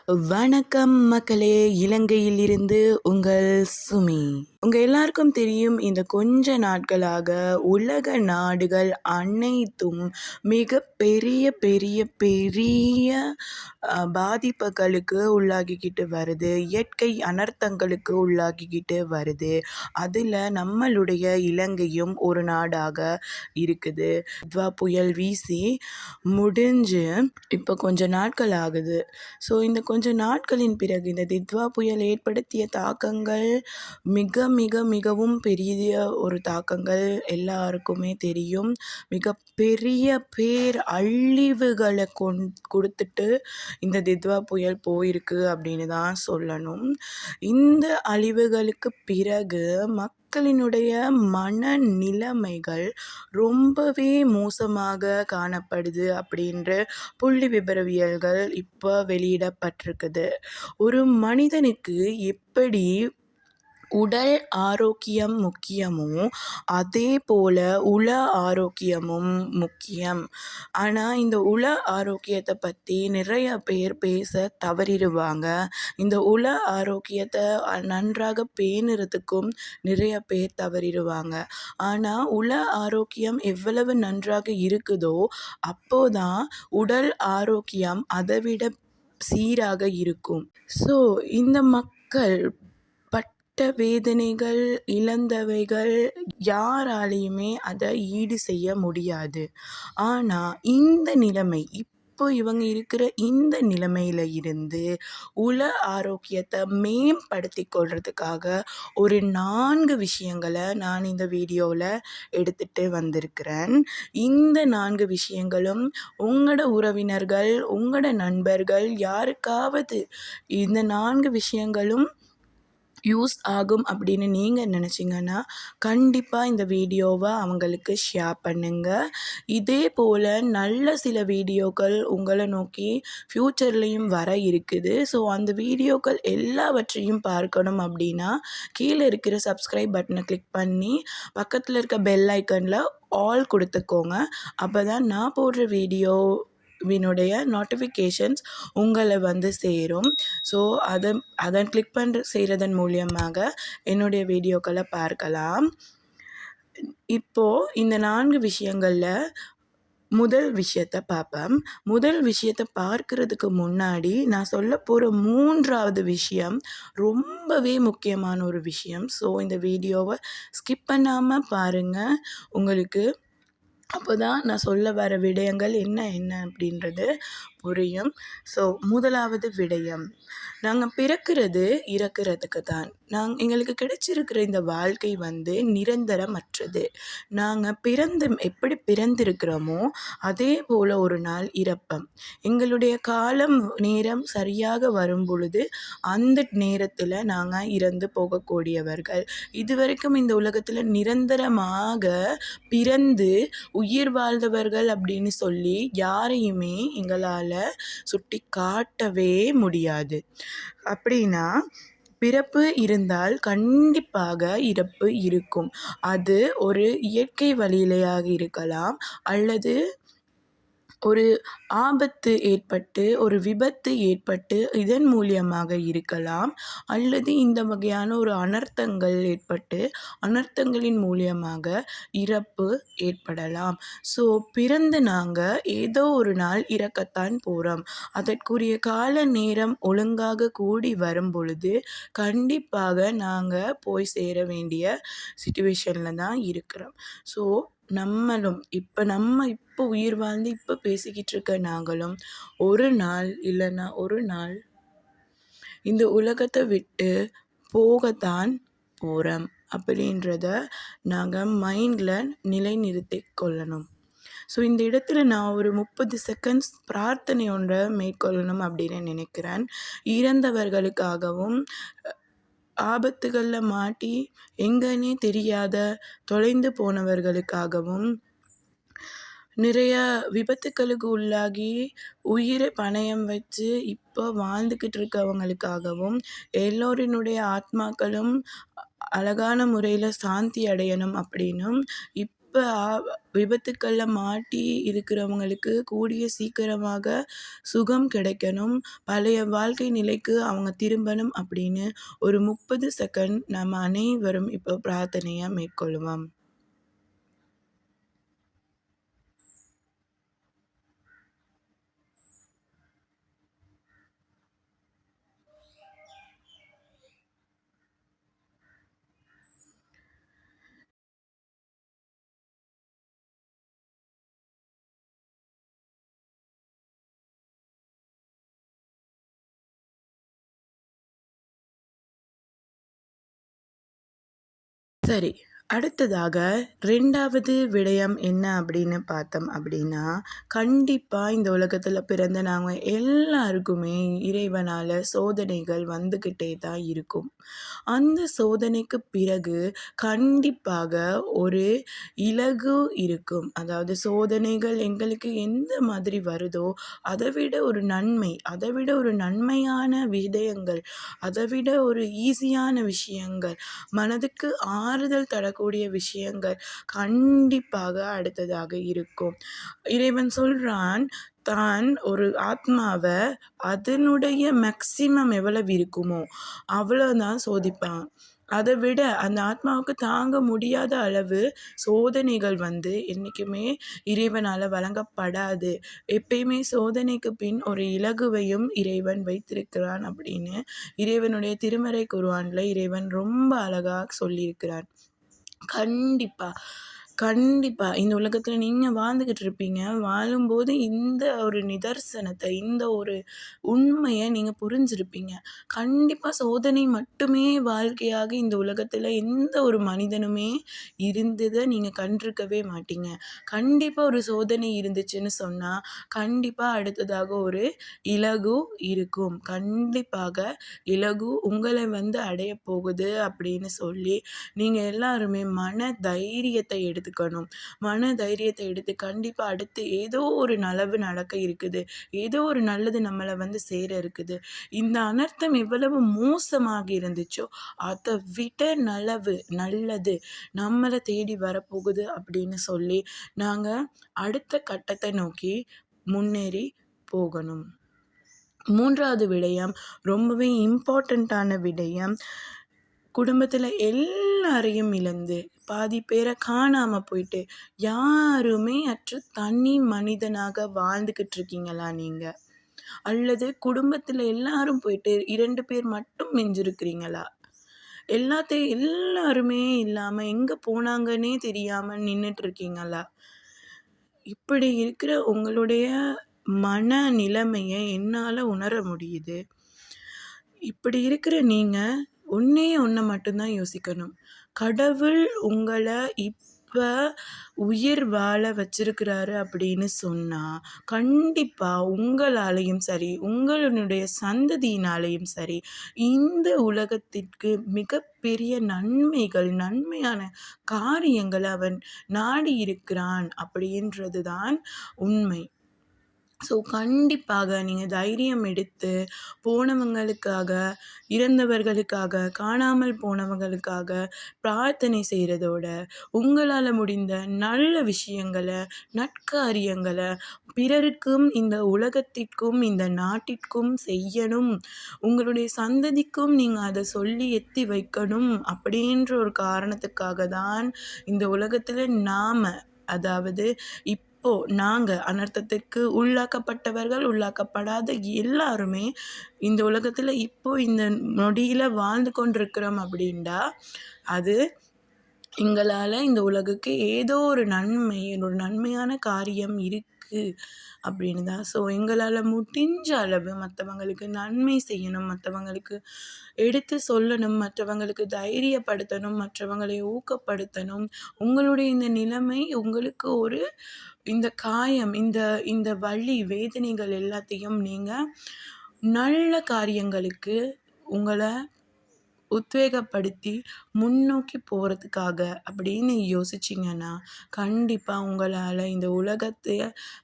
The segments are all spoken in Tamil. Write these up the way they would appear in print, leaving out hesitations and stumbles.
வணக்கம் மக்களே, இலங்கையிலிருந்து உங்கள் சுமி. உங்கள் எல்லாருக்கும் தெரியும், இந்த கொஞ்ச நாட்களாக உலக நாடுகள் அனைத்தும் மிக பெரிய பெரிய பெரிய பாதிப்புகளுக்கு உள்ளாகிக்கிட்டு வருது. இயற்கை அனர்த்தங்களுக்கு உள்ளாகிக்கிட்டு வருது. அதில் நம்மளுடைய இலங்கையும் ஒரு நாடாக இருக்குது. தித்வா புயல் வீசி முடிஞ்சு இப்போ கொஞ்ச நாட்கள் ஆகுது. ஸோ இந்த கொஞ்ச நாட்களின் பிறகு இந்த தித்வா புயல் ஏற்படுத்திய தாக்கங்கள் மிக மிக மிகவும் பெரிய ஒரு தாக்கங்கள் எல்லாருக்குமே தெரியும். மிக பெரிய அழிவுகளை கொடுத்துட்டு இந்த தித்வா புயல் போயிருக்கு அப்படின்னு தான் சொல்லணும். இந்த அழிவுகளுக்கு பிறகு மக்களினுடைய மனநிலைமைகள் ரொம்பவே மோசமாக காணப்படுது அப்படின்ற புள்ளி விபரவியல்கள் இப்போ வெளியிடப்பட்டிருக்குது. ஒரு மனிதனுக்கு எப்படி உடல் ஆரோக்கியம் முக்கியமோ அதே போல் உள ஆரோக்கியமும் முக்கியம். ஆனால் இந்த உள ஆரோக்கியத்தை பற்றி நிறைய பேர் பேச தவறிடுவாங்க. இந்த உள ஆரோக்கியத்தை நன்றாக பேணுறதுக்கும் நிறைய பேர் தவறிடுவாங்க. ஆனால் உள ஆரோக்கியம் எவ்வளவு நன்றாக இருக்குதோ அப்போதான் உடல் ஆரோக்கியம் அதை விட சீராக இருக்கும். ஸோ இந்த மக்கள் வேதனைகள் இழந்தவைகள் யாராலையுமே அதை ஈடு செய்ய முடியாது. ஆனால் இந்த நிலைமை இப்போ இவங்க இருக்கிற இந்த நிலைமையில இருந்து உள ஆரோக்கியத்தை மேம்படுத்தி கொள்றதுக்காக ஒரு 4 விஷயங்களை நான் இந்த வீடியோவில் எடுத்துகிட்டு வந்திருக்கிறேன். இந்த 4 விஷயங்களும் உங்களோட உறவினர்கள், உங்களோட நண்பர்கள் யாருக்காவது இந்த 4 விஷயங்களும் யூஸ் ஆகும் அப்படின்னு நீங்கள் நினச்சிங்கன்னா கண்டிப்பாக இந்த வீடியோவை அவங்களுக்கு ஷேர் பண்ணுங்கள். இதே போல் நல்ல சில வீடியோக்கள் உங்களை நோக்கி ஃப்யூச்சர்லேயும் வர இருக்குது. ஸோ அந்த வீடியோக்கள் எல்லாவற்றையும் பார்க்கணும் அப்படின்னா கீழே இருக்கிற சப்ஸ்கிரைப் பட்டனை கிளிக் பண்ணி பக்கத்தில் இருக்க பெல் ஐக்கனில் ஆல் கொடுத்துக்கோங்க. அப்போ தான் நான் போடுற வீடியோவினுடைய நோட்டிஃபிகேஷன்ஸ் உங்களை சேரும். ஸோ அதை கிளிக் செய்கிறதன் மூலியமாக என்னுடைய வீடியோக்களை பார்க்கலாம். இப்போது இந்த 4 விஷயங்களில் முதல் விஷயத்தை பார்ப்பேன். முதல் விஷயத்தை பார்க்கறதுக்கு முன்னாடி நான் சொல்ல போகிற 3வது விஷயம் ரொம்பவே முக்கியமான ஒரு விஷயம். ஸோ இந்த வீடியோவை ஸ்கிப் பண்ணாமல் பாருங்கள். உங்களுக்கு அப்போ தான் நான் சொல்ல வர விடயங்கள் என்ன அப்படின்றது புரியும். ஸோ முதலாவது விடயம், நாங்கள் பிறக்கிறது இறக்கிறதுக்கு தான். எங்களுக்கு கிடைச்சிருக்கிற இந்த வாழ்க்கை நிரந்தரமற்றது. நாங்கள் எப்படி பிறந்திருக்கிறோமோ அதே போல் ஒரு நாள் இறப்போம். எங்களுடைய காலம் நேரம் சரியாக வரும் பொழுது அந்த நேரத்தில் நாங்கள் இறந்து போகக்கூடியவர்கள். இதுவரைக்கும் இந்த உலகத்தில் நிரந்தரமாக பிறந்து உயிர் வாழ்ந்தவர்கள் அப்படின்னு சொல்லி யாரையுமே எங்களால் சுட்டி காட்டவே முடியாது. அப்படின்னா பிறப்பு இருந்தால் கண்டிப்பாக இறப்பு இருக்கும். அது ஒரு இயற்கை வழியிலேயாக இருக்கலாம், அல்லது ஒரு ஆபத்து ஏற்பட்டு ஒரு விபத்து ஏற்பட்டு இதன் மூலியமாக இருக்கலாம், அல்லது இந்த வகையான ஒரு அனர்த்தங்கள் ஏற்பட்டு அனர்த்தங்களின் மூலியமாக இறப்பு ஏற்படலாம். ஸோ பிறந்து நாங்கள் ஏதோ ஒரு நாள் இறக்கத்தான் போகிறோம். அதற்குரிய கால நேரம் ஒழுங்காக கூடி வரும் பொழுது கண்டிப்பாக நாங்கள் போய் சேர வேண்டிய சிச்சுவேஷனில் தான் இருக்கிறோம். ஸோ நம்மளும் இப்போ உயிர் வாழ்ந்து இப்போ பேசிக்கிட்டு இருக்க நாங்களும் ஒரு நாள் இல்லைன்னா ஒரு நாள் இந்த உலகத்தை விட்டு போகத்தான் போகிறோம் அப்படின்றத நாங்கள் மைண்டில் நிலைநிறுத்தி கொள்ளணும். ஸோ இந்த இடத்துல நான் ஒரு 30 செகண்ட்ஸ் பிரார்த்தனை ஒன்றை மேற்கொள்ளணும் அப்படின்னு நினைக்கிறேன். இறந்தவர்களுக்காகவும், ஆபத்துகளில் மாட்டி எங்கன்னே தெரியாத தொலைந்து போனவர்களுக்காகவும், நிறைய விபத்துக்களுக்கு உள்ளாகி உயிரை பணயம் வச்சு இப்போ வாழ்ந்துக்கிட்டு இருக்கவங்களுக்காகவும், எல்லோரினுடைய ஆத்மாக்களும் அழகான முறையில் சாந்தி அடையணும் அப்படின்னும் இப்போ விபத்துக்கள்ல மாட்டி இருக்கிறவங்களுக்கு கூடிய சீக்கிரமாக சுகம் கிடைக்கணும், பழைய வாழ்க்கை நிலைக்கு அவங்க திரும்பணும் அப்படின்னு ஒரு 30 செகண்ட் நம்ம அனைவரும் இப்போ பிரார்த்தனையை மேற்கொள்வோம். சரி. அடுத்ததாக 2வது விடயம் என்ன அப்படின்னு பார்த்தோம் அப்படின்னா, கண்டிப்பா இந்த உலகத்துல பிறந்த நாங்க எல்லாருக்குமே இறைவனால சோதனைகள் வந்துகிட்டே தான் இருக்கும். அந்த சோதனைக்கு பிறகு கண்டிப்பாக ஒரு இலகு இருக்கும். அதாவது சோதனைகள் எங்களுக்கு எந்த மாதிரி வருதோ, அதைவிட ஒரு நன்மை, அதைவிட ஒரு நன்மையான விடயங்கள், அதைவிட ஒரு ஈஸியான விஷயங்கள், மனதுக்கு ஆறுதல் தரக்கூடிய விஷயங்கள் கண்டிப்பாக அடுத்ததாக இருக்கும். இறைவன் சொல்றான், தான் ஒரு ஆத்மாவ அதனுடைய மேக்ஸிமம் எவ்வளவு இருக்குமோ அவ்வளோதான் சோதிப்பான். அதை விட அந்த ஆத்மாவுக்கு தாங்க முடியாத அளவு சோதனைகள் வந்து என்றைக்குமே இறைவனால் வழங்கப்படாது. எப்பயுமே சோதனைக்கு பின் ஒரு இலகுவையும் இறைவன் வைத்திருக்கிறான் அப்படின்னு இறைவனுடைய திருமறை குர்ஆன்ல இறைவன் ரொம்ப அழகா சொல்லியிருக்கிறான். கண்டிப்பா, கண்டிப்பா. இந்த உலகத்துல நீங்க வாழ்ந்துகிட்டு இருப்பீங்க. வாழும்போது இந்த ஒரு நிதர்சனத்த, இந்த ஒரு உண்மைய நீங்க புரிஞ்சிருப்பீங்க. கண்டிப்பா சோதனை மட்டுமே வாழ்க்கையாக இந்த உலகத்துல எந்த ஒரு மனிதனுமே இருந்தத நீங்க கண்டிருக்கவே மாட்டீங்க. கண்டிப்பா ஒரு சோதனை இருந்துச்சுன்னு சொன்னா, கண்டிப்பா அடுத்ததாக ஒரு இலகு இருக்கும். கண்டிப்பாக இலகு உங்களை வந்து அடையப் போகுது அப்படின்னு சொல்லி, நீங்க எல்லாருமே மன தைரியத்தை எடுத்துக்கணும். மன தைரியத்தை எடுத்து கண்டிப்பா அடுத்து ஏதோ ஒரு நலவு நடக்க இருக்குது. ஏதோ ஒரு நல்லது நம்மள வந்து சேர இருக்குது. இந்த அனர்த்தம் எவ்வளவு மோசமாக இருந்துச்சோ, அதை விட நல்லது நம்மள தேடி வரப்போகுது அப்படின்னு சொல்லி, நாங்க அடுத்த கட்டத்தை நோக்கி முன்னேறி போகணும். 3வது விடயம் ரொம்பவே இம்பார்ட்டண்ட்டான விடயம். குடும்பத்துல எல்லாரையும் இழந்து, பாதி பேரை காணாம போயிட்டு, யாருமே அற்று தனி மனிதனாக வாழ்ந்துகிட்டு இருக்கீங்களா நீங்க? அல்லது குடும்பத்துல எல்லாரும் போயிட்டு 2 பேர் மட்டும் மிஞ்சிருக்கிறீங்களா? எல்லாருமே இல்லாம எங்க போனாங்கன்னே தெரியாம நின்னுட்டு இருக்கீங்களா? இப்படி இருக்கிற உங்களுடைய மன நிலைமைய என்னால உணர முடியுது. இப்படி இருக்கிற நீங்க ஒண்ண மட்டும் தான் யோசிக்கணும். கடவுள் உங்கள இப்ப உயிர் வாழ வச்சிருக்கிறாரு அப்படின்னு சொன்னா, கண்டிப்பா உங்களாலயும் சரி, உங்களுடைய சந்ததியினாலயும் சரி, இந்த உலகத்திற்கு மிகப்பெரிய நன்மைகள், நன்மையான காரியங்கள அவன் நாடி இருக்கிறான் அப்படின்றது தான் உண்மை. ஸோ கண்டிப்பாக நீங்க தைரியம் எடுத்து போனவங்களுக்காக, இறந்தவர்களுக்காக, காணாமல் போனவங்களுக்காக பிரார்த்தனை செய்றதோட, உங்களால முடிந்த நல்ல விஷயங்கள, நற்காரியங்கள பிறருக்கும், இந்த உலகத்திற்கும், இந்த நாட்டிற்கும் செய்யணும். உங்களுடைய சந்ததிக்கும் நீங்க அத சொல்லி எத்தி வைக்கணும் அப்படின்ற ஒரு காரணத்துக்காக தான் இந்த உலகத்துல நாம, அதாவது இப்போ நாங்க அனர்த்தத்துக்கு உள்ளாக்கப்பட்டவர்கள், உள்ளாக்கப்படாத எல்லாருமே இந்த உலகத்துல இப்போ இந்த நொடியில வாழ்ந்து கொண்டிருக்கிறோம் அப்படின்டா, அது எங்களால இந்த உலகுக்கு ஏதோ ஒரு நன்மையான காரியம் இருக்கு அப்படின்னு தான். ஸோ எங்களால முடிஞ்ச அளவு மத்தவங்களுக்கு நன்மை செய்யணும், மத்தவங்களுக்கு எடுத்து சொல்லணும், மற்றவங்களுக்கு தைரியப்படுத்தணும், மற்றவங்களை ஊக்கப்படுத்தணும். உங்களுடைய இந்த நிலைமை உங்களுக்கு ஒரு இந்த காயம், இந்த இந்த வலி, வேதனைகள் எல்லாத்தையும் நீங்க நல்ல காரியங்களுக்கு உங்கள உத்வேகப்படுத்தி முன்னோக்கி போகிறதுக்காக அப்படின்னு யோசிச்சிங்கன்னா கண்டிப்பாக உங்களால் இந்த உலகத்தை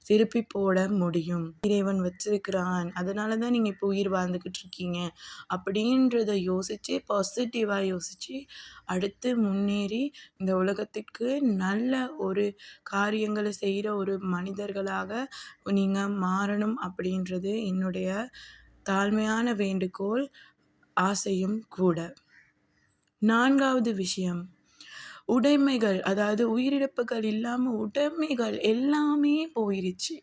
திருப்பி போட முடியும். இறைவன் வச்சிருக்கிறான், அதனால தான் நீங்கள் இப்போ உயிர் வாழ்ந்துக்கிட்டு இருக்கீங்க அப்படின்றத யோசித்து பாசிட்டிவாக யோசித்து அடுத்து முன்னேறி இந்த உலகத்துக்கு நல்ல ஒரு காரியங்களை செய்கிற ஒரு மனிதர்களாக நீங்கள் மாறணும் அப்படின்றது என்னுடைய தாழ்மையான வேண்டுகோள், ஆசையும் கூட. 4வது விஷயம், உடைமைகள், அதாவது உயிரிழப்புகள் இல்லாமல் உடைமைகள் எல்லாமே போயிருச்சு.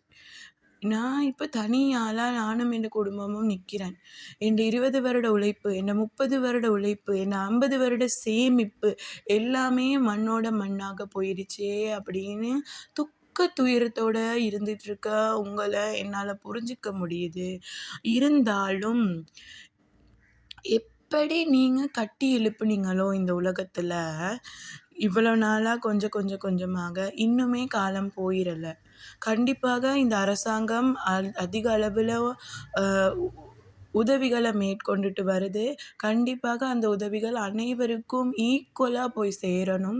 நான் இப்போ தனியாளா நானும் என் குடும்பமும் நிற்கிறேன். என் 20 வருட உழைப்பு, என் 30 வருட உழைப்பு, என் 50 வருட சேமிப்பு எல்லாமே மண்ணோட மண்ணாக போயிருச்சே அப்படின்னு துயரத்தோட இருந்துகிட்ருக்க உங்களை என்னால் புரிஞ்சிக்க முடியுது. இருந்தாலும் எப்படி நீங்கள் கட்டி எழுப்புனீங்களோ இந்த உலகத்தில், இவ்வளோ நாளாக கொஞ்சமாக இன்னுமே காலம் போயிடல. கண்டிப்பாக இந்த அரசாங்கம் அதிக அளவில் உதவிகளை மேற்கொண்டுட்டு வருது. கண்டிப்பாக அந்த உதவிகள் அனைவருக்கும் ஈக்குவலாக போய் சேரணும்.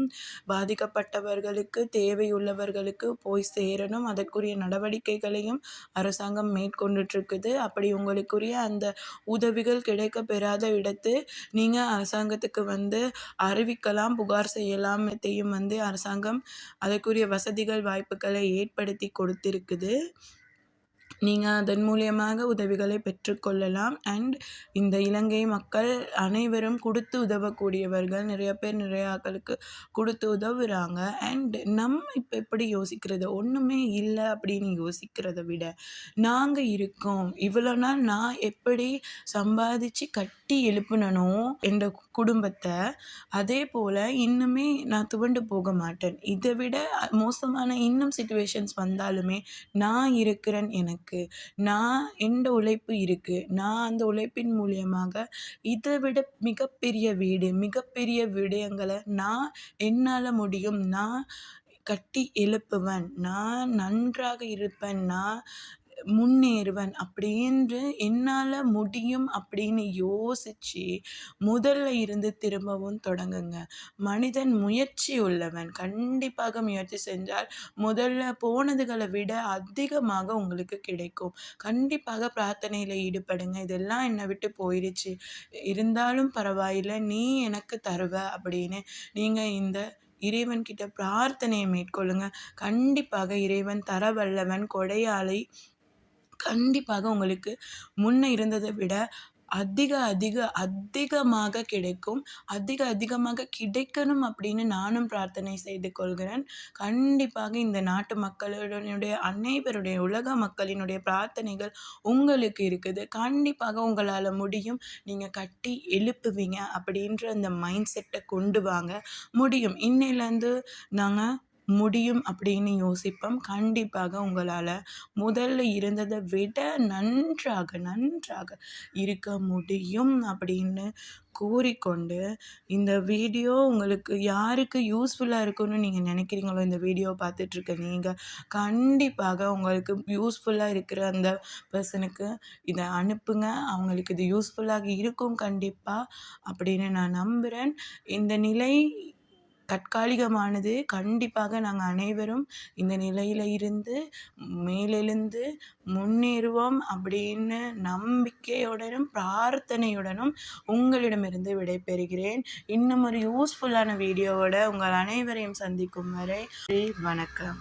பாதிக்கப்பட்டவர்களுக்கு, தேவையுள்ளவர்களுக்கு போய் சேரணும். அதற்குரிய நடவடிக்கைகளையும் அரசாங்கம் மேற்கொண்டுட்ருக்குது. அப்படி உங்களுக்குரிய அந்த உதவிகள் கிடைக்க பெறாத இடத்து நீங்கள் அரசாங்கத்துக்கு அறிவிக்கலாம், புகார் செய்யலாம். அரசாங்கம் அதற்குரிய வசதிகள் வாய்ப்புகளை ஏற்படுத்தி கொடுத்திருக்குது. நீங்கள் அதன் மூலியமாக உதவிகளை பெற்றுக்கொள்ளலாம். அண்ட் இந்த இலங்கை மக்கள் அனைவரும் கொடுத்து உதவக்கூடியவர்கள். நிறைய பேர் நிறைய ஆட்களுக்கு கொடுத்து உதவுறாங்க. அண்ட் நம்ம இப்போ எப்படி யோசிக்கிறது, ஒன்றுமே இல்லை அப்படின்னு யோசிக்கிறத விட, நாங்கள் இருக்கோம், இவ்வளோ நாள் நான் எப்படி சம்பாதிச்சு கட்டி எழுப்புனனோ என் குடும்பத்தை, அதே போல் இன்னுமே நான் துவண்டு போக மாட்டேன். இதை விட மோசமான இன்னும் சிச்சுவேஷன்ஸ் வந்தாலுமே நான் இருக்கிறேன். எனக்கு நான் எந்த உழைப்பு இருக்குது, நான் அந்த உழைப்பின் மூலியமாக இதை விட மிகப்பெரிய வீடு, மிகப்பெரிய விடயங்களை என்னால் முடியும். நான் கட்டி எழுப்புவேன், நான் நன்றாக இருப்பேன், நான் முன்னேறுவேன் அப்படின்று என்னால் முடியும் அப்படின்னு யோசித்து முதல்ல இருந்து திரும்பவும் தொடங்குங்க. மனிதன் முயற்சி உள்ளவன். கண்டிப்பாக முயற்சி செஞ்சால் முதல்ல போனதுகளை விட அதிகமாக உங்களுக்கு கிடைக்கும். கண்டிப்பாக பிரார்த்தனையில் ஈடுபடுங்க. இதெல்லாம் என்னை விட்டு போயிடுச்சு, இருந்தாலும் பரவாயில்லை, நீ எனக்கு தருவ அப்படின்னு நீங்கள் இந்த இறைவன்கிட்ட பிரார்த்தனையை மேற்கொள்ளுங்க. கண்டிப்பாக இறைவன் தரவல்லவன், கொடையாளி. கண்டிப்பாக உங்களுக்கு முன்ன இருந்ததை விட அதிகமாக கிடைக்கும். அதிகமாக கிடைக்கணும் அப்படின்னு நானும் பிரார்த்தனை செய்து கொள்கிறேன். கண்டிப்பாக இந்த நாட்டு மக்களுடைய அனைவருடைய, உலக மக்களினுடைய பிரார்த்தனைகள் உங்களுக்கு இருக்குது. கண்டிப்பாக உங்களால் முடியும். நீங்கள் கட்டி எழுப்புவீங்க அப்படின்ற அந்த மைண்ட் செட்டை கொண்டு வாங்க. முடியும், இன்னையிலேருந்து நாங்கள் முடியும் அப்படின்னு யோசிப்போம். கண்டிப்பாக உங்களால் முதல்ல இருந்ததை விட நன்றாக இருக்க முடியும் அப்படின்னு கூறிக்கொண்டு, இந்த வீடியோ உங்களுக்கு யாருக்கு யூஸ்ஃபுல்லாக இருக்குன்னு நீங்கள் நினைக்கிறீங்களோ, இந்த வீடியோ பார்த்துட்ருக்க நீங்கள் கண்டிப்பாக உங்களுக்கு யூஸ்ஃபுல்லாக இருக்கிற அந்த பர்சனுக்கு இதை அனுப்புங்க. அவங்களுக்கு இது யூஸ்ஃபுல்லாக இருக்கும் கண்டிப்பாக அப்படின்னு நான் நம்புகிறேன். இந்த நிலை தற்காலிகமானது. கண்டிப்பாக நாங்கள் அனைவரும் இந்த நிலையில் இருந்து மேலெழுந்து முன்னேறுவோம் அப்படின்னு நம்பிக்கையுடனும் பிரார்த்தனையுடனும் உங்களிடமிருந்து விடைபெறுகிறேன். இன்னும் ஒரு யூஸ்ஃபுல்லான வீடியோவோட உங்கள் அனைவரையும் சந்திக்கும் வரை வணக்கம்.